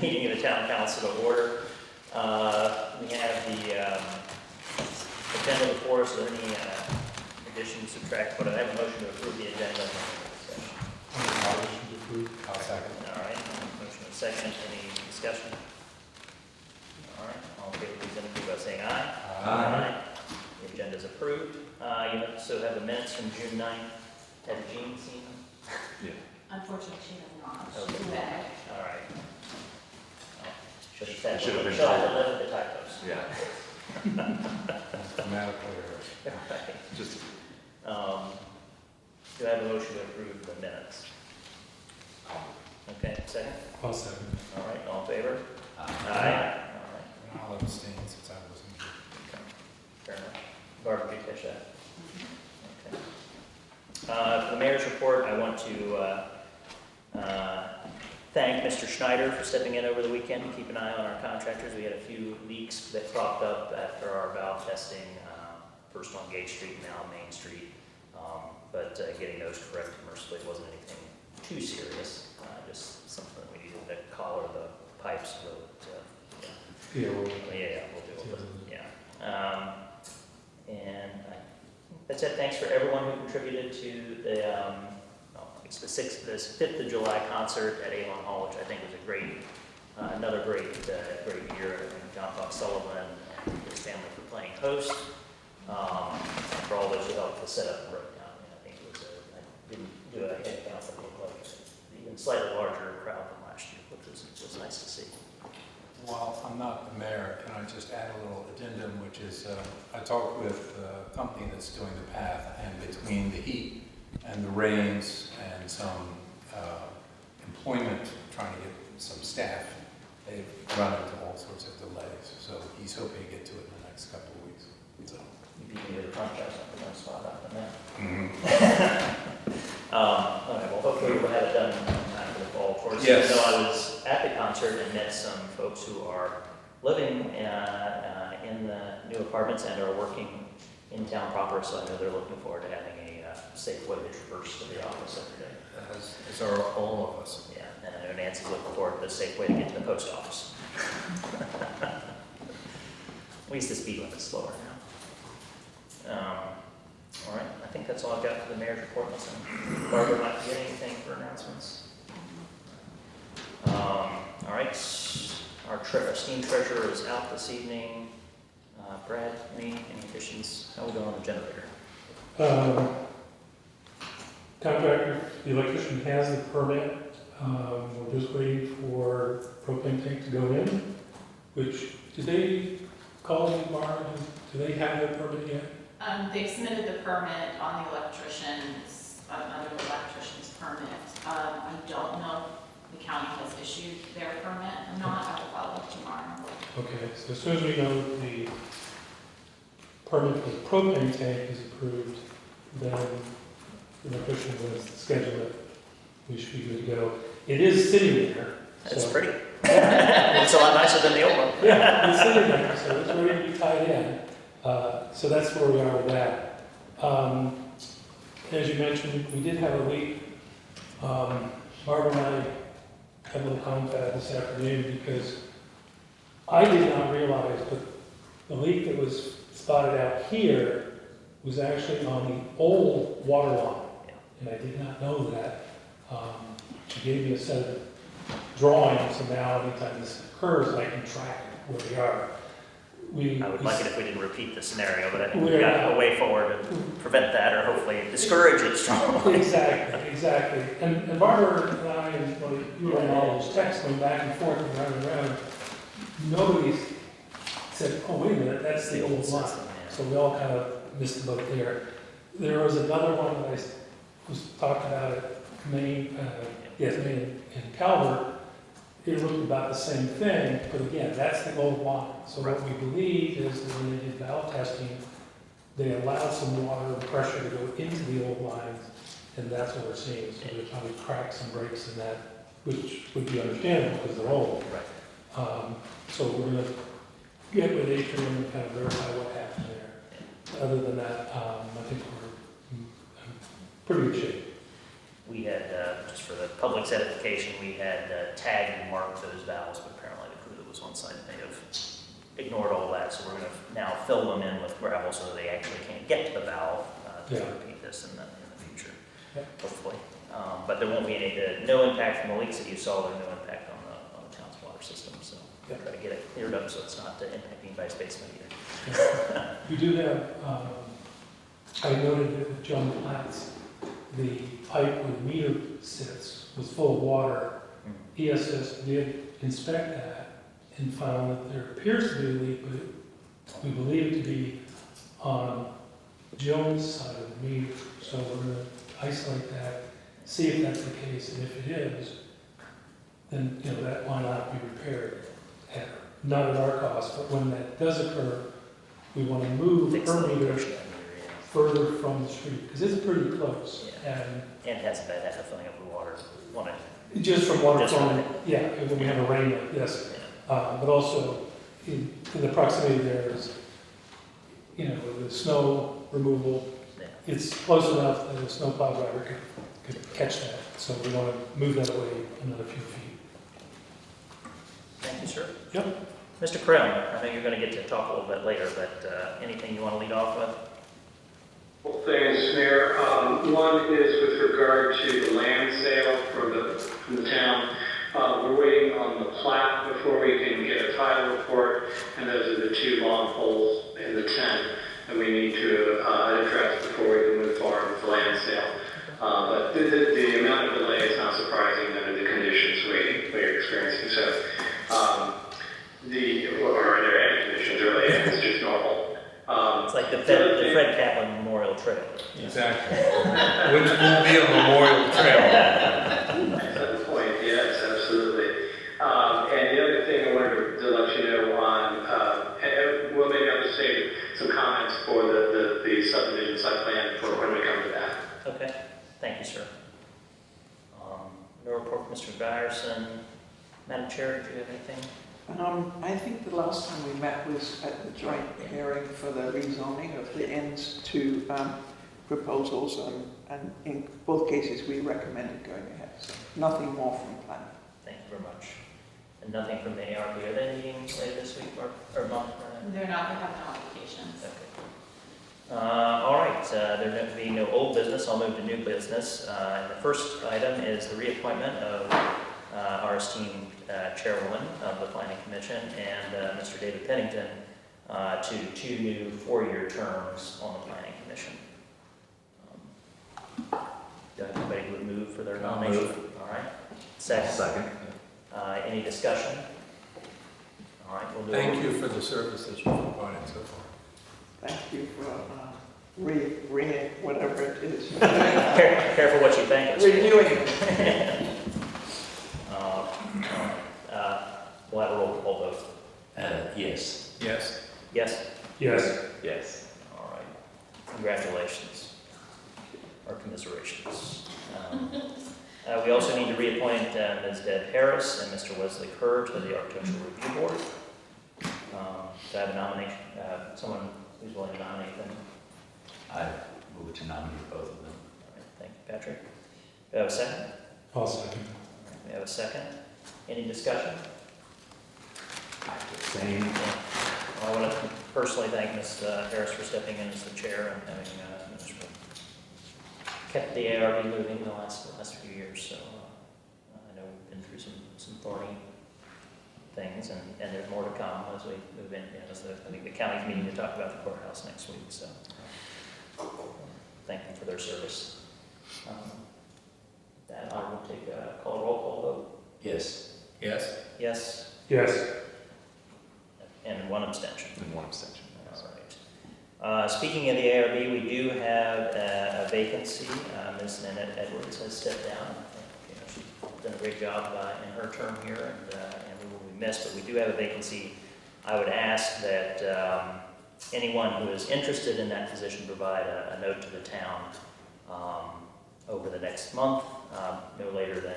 meeting of the town council to order. We have the agenda before us. Are there any additions, subtract, but I have a motion to approve the agenda. Motion to approve. I'll second. All right, motion and second. Any discussion? All right, all in favor, please indicate by saying aye. Aye. The agenda is approved. You also have the minutes from June 9th. Has Jean seen them? Yeah. Unfortunately, she does not. Okay. She's bad. All right. Should have Should have been live told. with the typos. Yeah. Grammatical error. Right. Just Do I have a motion to approve the minutes? Okay, second? I'll second. All right, all in favor? Aye. All right, And I'll abstain since I wasn't here. okay, fair enough. Barbara, did you catch that? Okay. For the mayor's report, I want to thank Mr. Schneider for stepping in over the weekend to keep an eye on our contractors. We had a few leaks that cropped up after our valve testing, first on Gate Street, now Main Street. But getting those corrected mercifully wasn't anything too serious, just something that we needed to collar the pipes so that, Yeah, well, we'll do it. Yeah. And that's it. Thanks for everyone who contributed to the, it's the 5th of July concert at Avon Hall, which I think was a great, another great year. I think John Fox Sullivan and his family for playing host, and for all those who helped to set up the breakdown. I think it was I didn't do a head count, but it looked like even slightly larger crowd than last year, which was nice to see. while I'm not the mayor, can I just add a little addendum, which is I talked with a company that's doing the path, and between the heat and the rains and some employment, trying to get some staff, they've run into all sorts of delays. So he's hoping to get to it in the next couple of weeks. So. You beat me to the contract, I'm going to spot out on that. Mm-hmm. All right, well, hopefully we'll have it done in time for the fall. Of course, Yes. I was at the concert and met some folks who are living in the new apartments and are working in town proper, so I know they're looking forward to having a safe way to traverse to the office every day. As are all of us. Yeah, and I know Nancy's looking forward to the safe way to get to the post office. At least the speed limit's slower now. All right, I think that's all I've got for the mayor's report. Unless Barbara might get anything for announcements. All right, our esteemed treasurer is out this evening. Brad, any additions? How are we doing on the generator? Contractor, the electrician has the permit. We're just waiting for propane tank to go in, which, did they call you, Barb? Do they have their permit yet? They've submitted the permit on the electrician's, under the electrician's permit. I don't know if the county has issued their permit or not. I will follow up tomorrow. Okay, so as soon as we know that the permit for the propane tank is approved, then the electrician will schedule it. We should be good to go. It is sitting there. That's so- pretty. It's a lot nicer than the old one. Yeah, it's sitting there, so it's ready to be tied in. So that's where we are with that. As you mentioned, we did have a leak. Barbara and I had a little confab this afternoon because I did not realize, but the leak that was spotted out here was actually on the old water line. And I did not know that. She gave me a set of drawings, and now anytime this occurs, I can track where we are. I would like it if we didn't repeat the scenario, but I think We're we've got not. a way forward to prevent that, or hopefully discourage it strongly. Exactly. And Barbara and I, and well, you were in all those texts going back and forth and round and round, nobody said, oh, wait a minute, that's the old line. So we all kind of missed the boat there. There was another one that I was talked about at Maine, Maine and Calvert. It looked about the same thing, but again, that's the old line. So what we believe is that when they did valve testing, they allowed some water and pressure to go into the old lines, and that's what we're seeing. So there's probably cracks and breaks in that, which would be understandable because they're old. Right. So we're going to get with Adrian and kind of verify what happened there. Other than that, I think we're in pretty good shape. we had, just for the public's edification, we had tagged and marked those valves, but apparently the crew that was on site may have ignored all that, so we're gonna now fill them in with gravel so that they actually can't get to the valve, to Yeah. repeat this in the future, Yeah. hopefully. But there won't be no impact from the leaks that you saw, there's no impact on the town's water system, so Yeah. try to get it cleared up so it's not impacting anybody's basement either. We do have, I noted that with John Platts, the pipe where the meter sits was full of water. ESS did inspect that and found that there appears to be a leak, but we believe it to be on Jones' side of the meter. So we're going to isolate that, see if that's the case, and if it is, then, you know, that line ought to be repaired, at, not at our cost, but when that does occur, we want to move Fix her the meter push that meter, yeah. further from the street, because it's pretty close. And it has a bad habit of filling up with water. And just from water Just from flowing, it. yeah, when we have a rain, yes. But also, in the proximity there is, you know, the snow removal, Yeah. it's close enough that a snowplow driver could catch that. So we want to move that away another few feet. Thank you, sir. Yep. Mr. Krim, I know you're going to get to talk a little bit later, but anything you want to lead off with? Well, thanks, Mayor. One is with regard to the land sale from the town. We're waiting on the plat before we can get a title report, and those are the two long poles in the tent that we need to address before we can move forward with the land sale. But the amount of delay is not surprising under the conditions we're experiencing. So, or under any conditions really, it's just normal. It's like the Fred Kaplan Memorial Trail. Exactly. Which will be a memorial trail. That's the point, yes, absolutely. And the other thing I wanted to let you know on, and we'll maybe have to save some comments for the subdivision site plan for when we come to that. Okay, thank you, sir. No report from Mr. Ryerson. Madam Chair, do you have anything? I think the last time we met was at the joint hearing for the rezoning of the ends to proposals, and in both cases we recommended going ahead. So nothing more from planning. Thank you very much. And nothing from the ARB. Are they meeting later this week or month? They're not, they have no applications. Okay. All right, there being no old business, I'll move to new business. And the first item is the reappointment of our esteemed chairwoman of the Planning Commission and Mr. David Pennington to 2 new 4-year terms on the Planning Commission. Do I have anybody who would move for their I'll nomination? move. All right. Second. Second. Any discussion? All right, we'll do Thank you for the service that you've provided so far. Thank you for whatever it is. Careful what you think. Renewing it. We'll have a roll call vote. Yes. Yes. Yes? Yes. Yes. All right. Congratulations. Or commiserations. We also need to reappoint Ms. Deb Harris and Mr. Wesley Kerr to the Architectural Review Board. Do I have a nomination? Someone who's willing to nominate them? I move to nominate both of them. All right, thank you, Patrick. Do we have a second? I'll second. We have a second. Any discussion? Same. I want to personally thank Ms. Harris for stepping in as the chair and having kept the ARB moving in the last few years. So I know we've been through some thorny things, and there's more to come as we move in. I think the county's meeting to talk about the courthouse next week. So thank them for their service. That I will take a roll call vote. Yes. Yes. Yes, Yes. and 1 abstention. And 1 abstention. All right. Speaking of the ARB, we do have a vacancy. Ms. Nanette Edwards has stepped down. I think, she's done a great job in her term here, and we will be missed. But we do have a vacancy. I would ask that anyone who is interested in that position provide a note to the town over the next month, no later than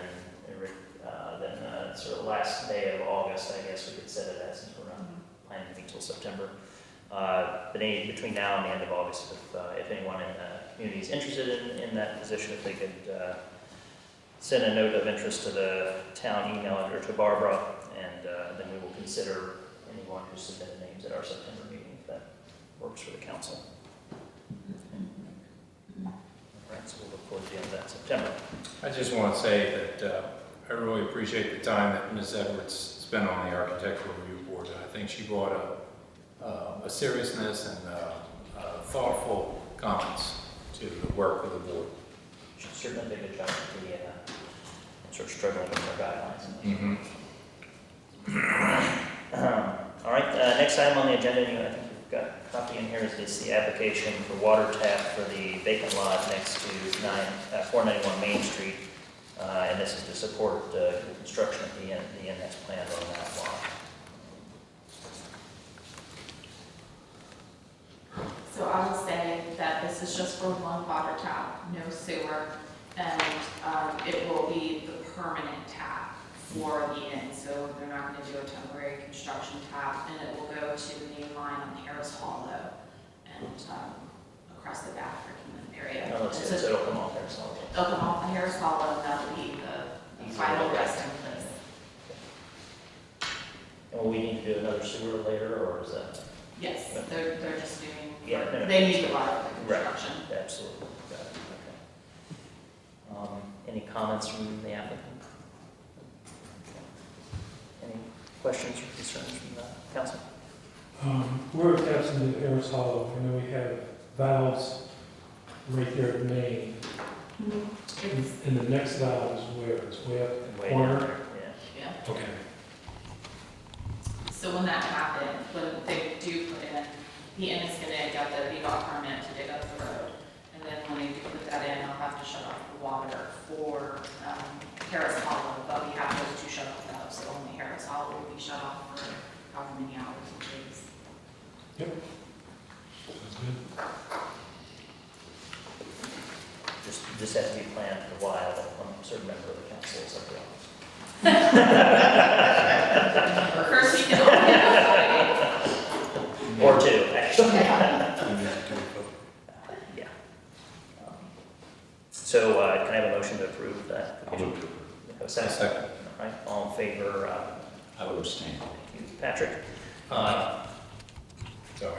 sort of last day of August. I guess we could set it as, since we're not planning to meet until September. But between now and the end of August, if anyone in the community is interested in that position, if they could send a note of interest to the town email or to Barbara, and then we will consider anyone who submitted names at our September meeting, if that works for the council. All right, so we'll look forward to the end of that in September. I just want to say that I really appreciate the time that Ms. Edwards spent on the Architectural Review Board. I think she brought a seriousness and thoughtful comments to the work of the board. She certainly did a good job with the sort of struggling with our guidelines. All right, next item on the agenda, I think we've got a copy in here, is the application for water tap for the vacant lot next to 491 Main Street. And this is to support the construction of the end that's planned on that lot. So I will say that this is just for one water tap, no sewer, and it will be the permanent tap for the inn. So they're not going to do a temporary construction tap, and it will go to the main line on Harris Hollow and across the back area. No, it's it'll come off there, so. It'll come off the Harris Hollow, and that will be the final resting place. And will we need to do another sewer later, or is that? Yes, they're just doing, Yeah, no, they need the water for Right. construction. Absolutely. Got it. Okay. Any comments from the applicant? Okay. Any questions or concerns from the council? Where it taps into Harris Hollow, I know we have valves right there at Main. It's- And the next valve is where? It's way up in the Way down corner? there, Yeah. Okay. So when that happens, when they do put in, the inn is gonna get the VDOT permit to dig up the road. And then when they do put that in, they'll have to shut off the water for Harris Hollow, but we have those two shut off valves, so only Harris Hollow will be shut off for however many hours it takes. Yep. Sounds good. This has to be planned for a while, but a certain member of the council is up there. First, we can open it. Or two, actually. Yeah. So, can I have a motion to approve that? I'll move to. Have a second? Second. All right, all in favor? I would abstain. Thank you. Patrick? Sorry,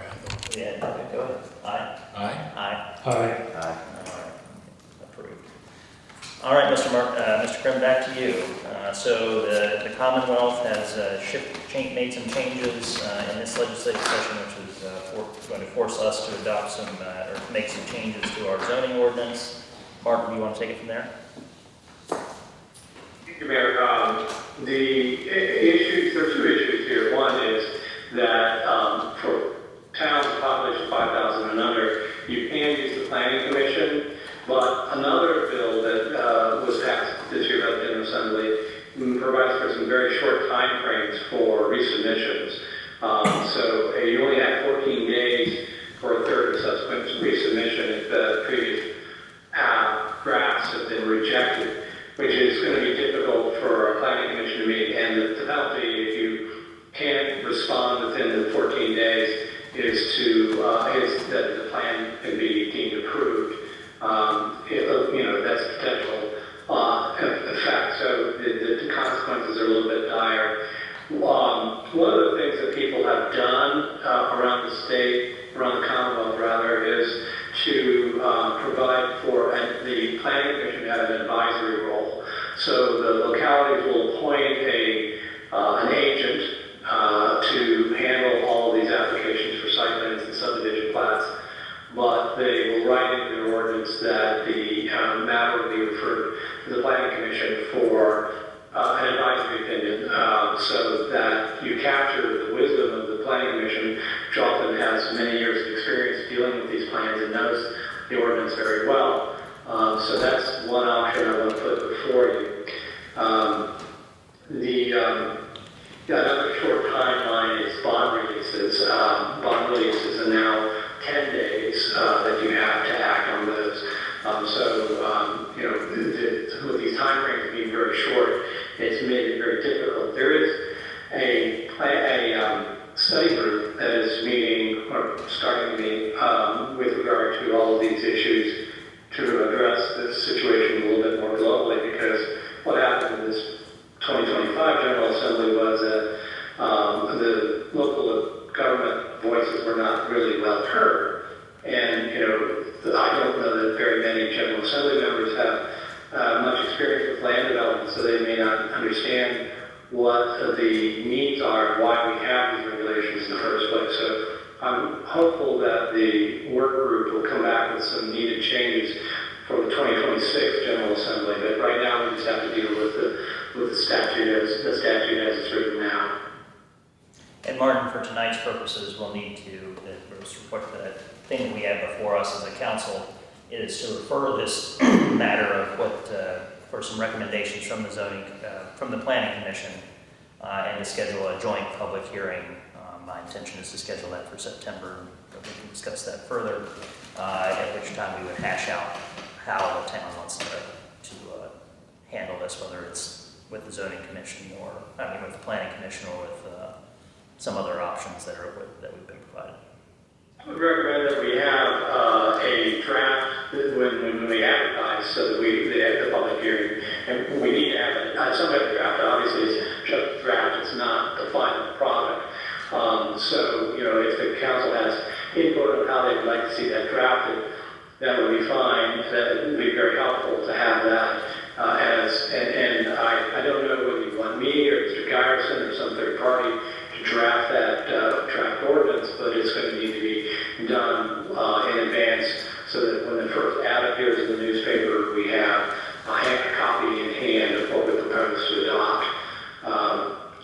Yeah, okay, go ahead. Aye? Aye? Aye. Hi. All right, approved. All right, Mr. Krim, back to you. So the Commonwealth has made some changes in this legislative session, which is going to force us to adopt some, or make some changes to our zoning ordinance. Mark, do you want to take it from there? Thank you, Mayor. The issues, there are two issues here. One is that for towns population 5,000 and under, you can use the planning commission, but another bill that was passed this year by the General Assembly provides for some very short time frames for resubmissions. So you only have 14 days for a third of subsequent resubmission if the previous drafts have been rejected, which is going to be difficult for a planning commission to meet. And the penalty, if you can't respond within the 14 days, is that the plan can be deemed approved. That's a potential effect. So the consequences are a little bit dire. One of the things that people have done around the state, around the Commonwealth rather, is to provide for the planning commission to have an advisory role. So the localities will appoint an agent to handle all of these applications for site plans and subdivision plats, but they will write into their ordinance that the matter will be referred to the planning commission for an advisory opinion, so that you capture the wisdom of the planning commission, which often has many years of experience dealing with these plans and knows the ordinance very well. So that's one option I want to put before you. Another short timeline is bond releases. Bond releases are now 10 days that you have to act on those. With these time frames being very short, it's made it very difficult. There is a study group that is meeting, or starting to meet, with regard to all of these issues to address this situation a little bit more globally, because the needs are and why we have these regulations in the first place. So I'm hopeful that the work group will come back with some needed changes for the 2026 General Assembly. But right now, we just have to deal with the statute as it's written now. And Martin, for tonight's purposes, we'll need to, the thing that we have before us as a council is to refer this matter of for some recommendations from the zoning, from the planning commission, and to schedule a joint public hearing. My intention is to schedule that for September, but we can discuss that further, at which time we would hash out how the town wants to handle this, whether it's with the zoning commission or, with the planning commission or with some other options that we've been provided. I would recommend that we have a draft when we advertise, so that we have the public hearing, and we need to have some kind of draft. Obviously, it's just a draft; it's not the final product. So, if the council has input on how they'd like to see that drafted, that would be fine. That would be very helpful to have that. I don't know whether you want me or Mr. Garrison or some third party to draft that draft ordinance, but it's going to need to be done in advance so that when the first ad appears in the newspaper, we have a copy in hand of what we propose to adopt.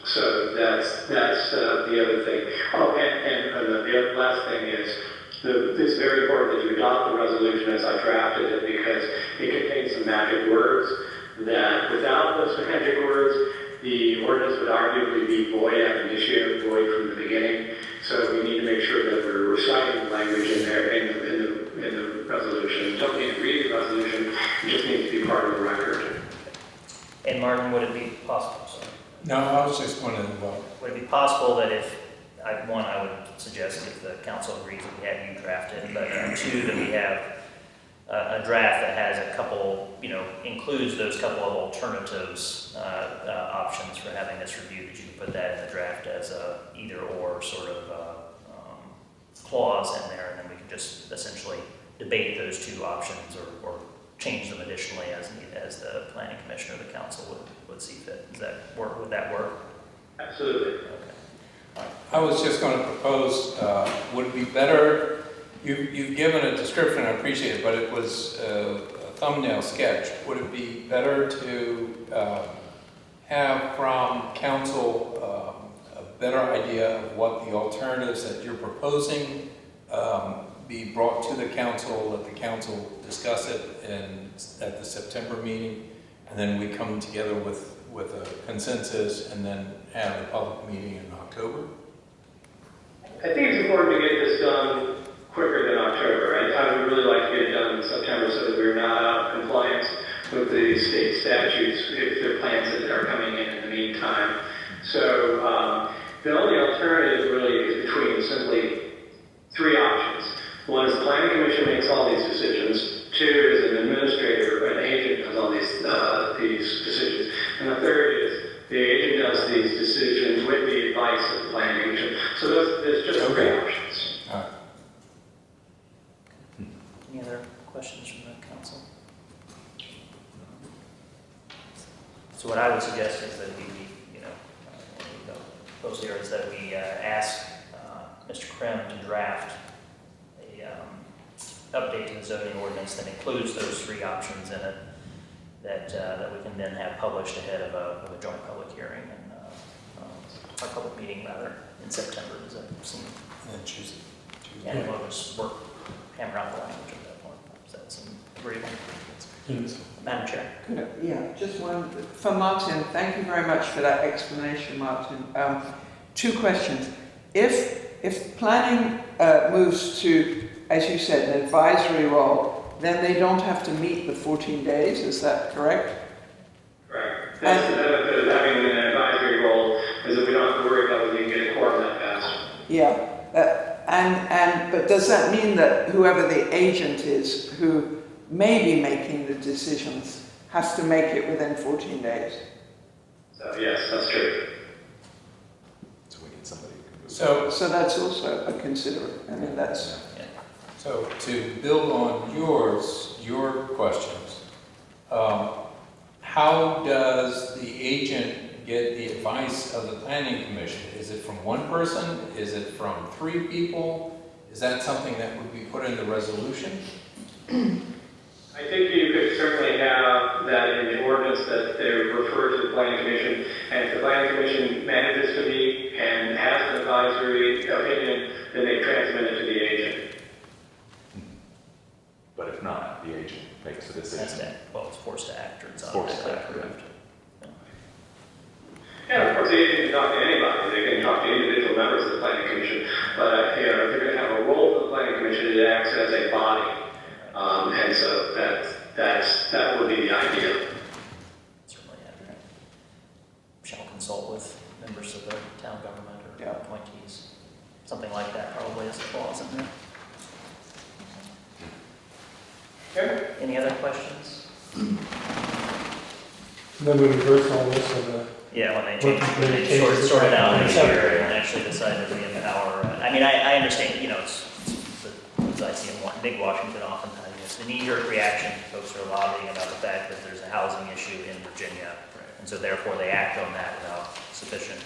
So that's the other thing. Oh, and the last thing is, it's very important that you adopt the resolution as I drafted it, because it contains some magic words that without those magic words, the ordinance would arguably be void ab initio, void from the beginning. So we need to make sure that we're reciting the language in there in the resolution. You don't need to read the resolution, it just needs to be part of the record. And Martin, would it be possible? No, I was just wondering, Would it be possible that I would suggest if the council agrees that we have you draft it, but two, that we have a draft that has a couple, includes those couple of alternatives, options for having this reviewed, that you can put that in the draft as a either or sort of clause in there, and then we can just essentially debate those two options or change them additionally as the planning commission or the council would see fit. Does that work? Would that work? Absolutely. Okay. I was just going to propose, would it be better, you've given a description, I appreciate it, but it was a thumbnail sketch. Would it be better to have from council a better idea of what the alternatives that you're proposing be brought to the council, let the council discuss it at the September meeting, and then we come together with a consensus and then have the public meeting in October? I think it's important to get this done quicker than October. I would really like to get it done in September so that we're not out of compliance with the state statutes if there are plans that are coming in the meantime. So the only alternative really is between simply three options. One is the planning commission makes all these decisions. Two is an administrator or an agent does all these decisions. And the third is the agent does these decisions with the advice of the planning commission. So there's just three options. All right. Any other questions from the council? So what I would suggest is that we, propose here is that we ask Mr. Krim to draft update to the zoning ordinance that includes those three options in it, that we can then have published ahead of a joint public hearing and our public meeting rather in September. Does that seem? And Tuesday. And we'll just hammer out the language at that point. Does that seem agreeable? Madam Chair. Yeah, just one, for Martin, thank you very much for that explanation, Martin. Two questions. If planning moves to, as you said, an advisory role, then they don't have to meet the 14 days, is that correct? Correct. That's the benefit of having an advisory role, is that we don't have to worry about whether you get a quorum that fast. Yeah, but does that mean that whoever the agent is who may be making the decisions has to make it within 14 days? So yes, that's true. So we need somebody who can move. So that's also a considerate. I mean, that's... So to build on your questions, how does the agent get the advice of the planning commission? Is it from one person? Is it from 3 people? Is that something that would be put in the resolution? I think you could certainly have that in the ordinance that they refer to the planning commission, and if the planning commission manages to meet and has an advisory opinion, then they transmit it to the agent. But if not, the agent makes the That's decision. that, well, it's forced to act or it's Forced to automatically act, approved. Yeah, of course, the agent can talk to anybody. They can talk to individual members of the planning commission, but you know, if they're going to have a role for the planning commission, it acts as a body, and so that would be the idea. Certainly, yeah. Shall consult with members of the town government or Yeah. appointees. Something like that probably is a clause in there. Okay. Any other questions? And then we reverse all this of the, Yeah, when they What changed, they when they changed sorted the- out this year and actually decided to re-empower. I mean, I understand, you know, it's as I see in big Washington oftentimes, it's the knee-jerk reaction. Folks are lobbying about the fact that there's a housing issue in Virginia. And so therefore they act on that without sufficient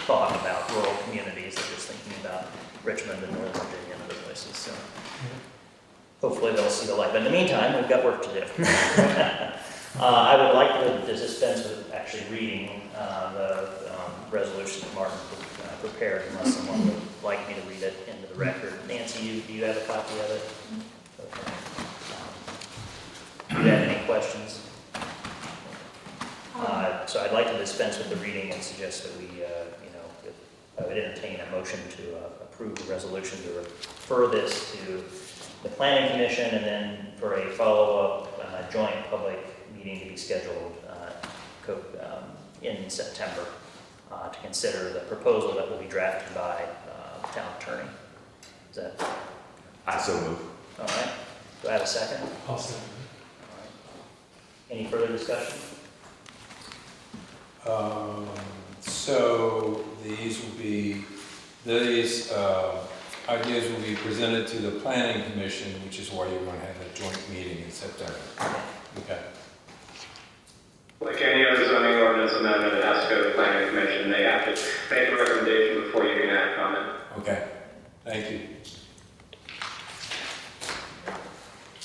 thought about rural communities. They're just thinking about Richmond and Northern Virginia and other places, so. Hopefully they'll see the light, but in the meantime, we've got work to do. I would like to dispense with actually reading the resolution that Martin prepared, unless someone would like me to read it into the record. Nancy, do you have a copy of it? Okay. Do you have any questions? So I'd like to dispense with the reading and suggest that we, I would entertain a motion to approve the resolution to refer this to the planning commission and then for a follow-up joint public meeting to be scheduled in September to consider the proposal that will be drafted by town attorney. Is that I so move. all right? Do I have a second? I'll say. Um, Any further discussion? So these ideas will be presented to the planning commission, which is why you're going to have a joint meeting in September. Okay. Like any other zoning ordinance amendment, it has to go to the planning commission. They have to make a recommendation before you can act on it. Okay. Thank you.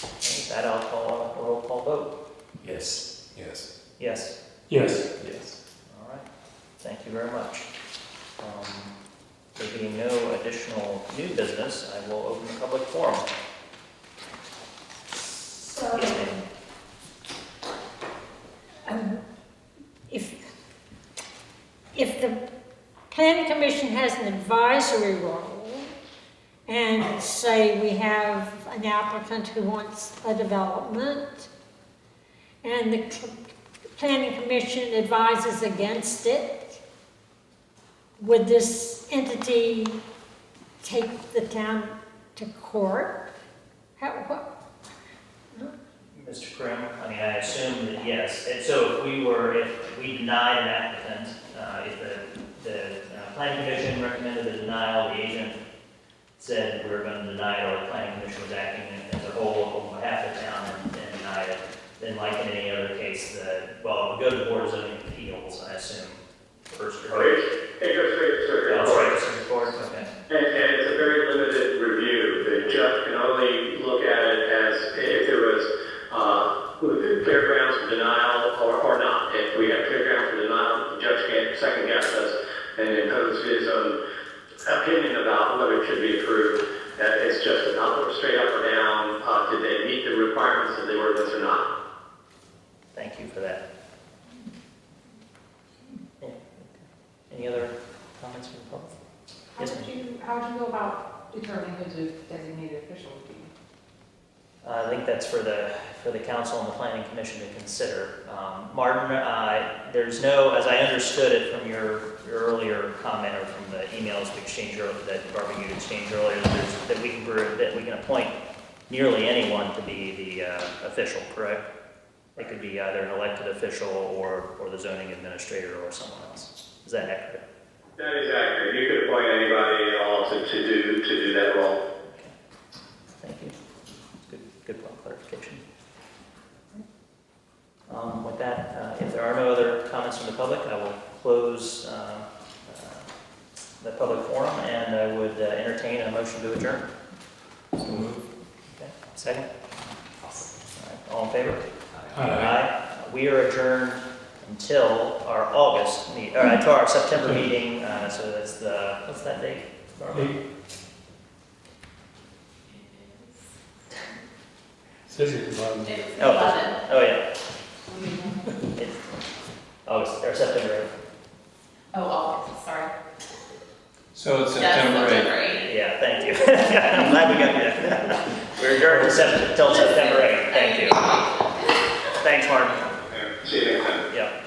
With that, I'll call a roll call vote. Yes. Yes. Yes. Yes. Yes. All right. Thank you very much. There being no additional new business, I will open the public forum. So, Yes, ma'am. if the planning commission has an advisory role, and say we have an applicant who wants a development, and the planning commission advises against it, would this entity take the town to court? What? Mr. Krim, I mean, I assume that yes. And so if we denied an applicant, if the planning commission recommended the denial, the agent said we're going to deny it, or the planning commission was acting as a whole on behalf of the town and denied it, then like in any other case, it would go to the Board of Zoning Appeals, I assume, first. It goes straight to circuit Oh, court. right, circuit court, okay. And it's a very limited review. The judge can only look at it as if there was clear grounds for denial or not. If we have clear grounds for denial, the judge can't second guess us and impose his own opinion about whether it should be approved. It's just straight up or down. Did they meet the requirements of the ordinance or not? Thank you for that. Yeah. Any other comments from the public? Yes, ma'am. How would you go about determining who the designated official would be? I think that's for the council and the planning commission to consider. Martin, there's no, as I understood it from your earlier comment or from the emails we exchanged earlier, that Barbara you exchanged earlier, that we can appoint nearly anyone to be the official, correct? It could be either an elected official or the zoning administrator or someone else. Is that accurate? That is accurate. You could appoint anybody at all to do that role. Okay. Thank you. Good point, clarification. With that, if there are no other comments from the public, I will close the public forum, and I would entertain a motion to adjourn. So move. Okay, second? All in favor? Aye. We are adjourned until our August meet, or until our September meeting, so that's the, what's that date? Says it at the bottom. It's Oh, 11. Oh, yeah. It's August, or September 8th. Oh, August, sorry. So it's Yes, September 8th. September 8th. Yeah, thank you. I'm glad we got that. We're adjourned until September 8th, thank you. Thanks, Martin. See you next time. Yeah.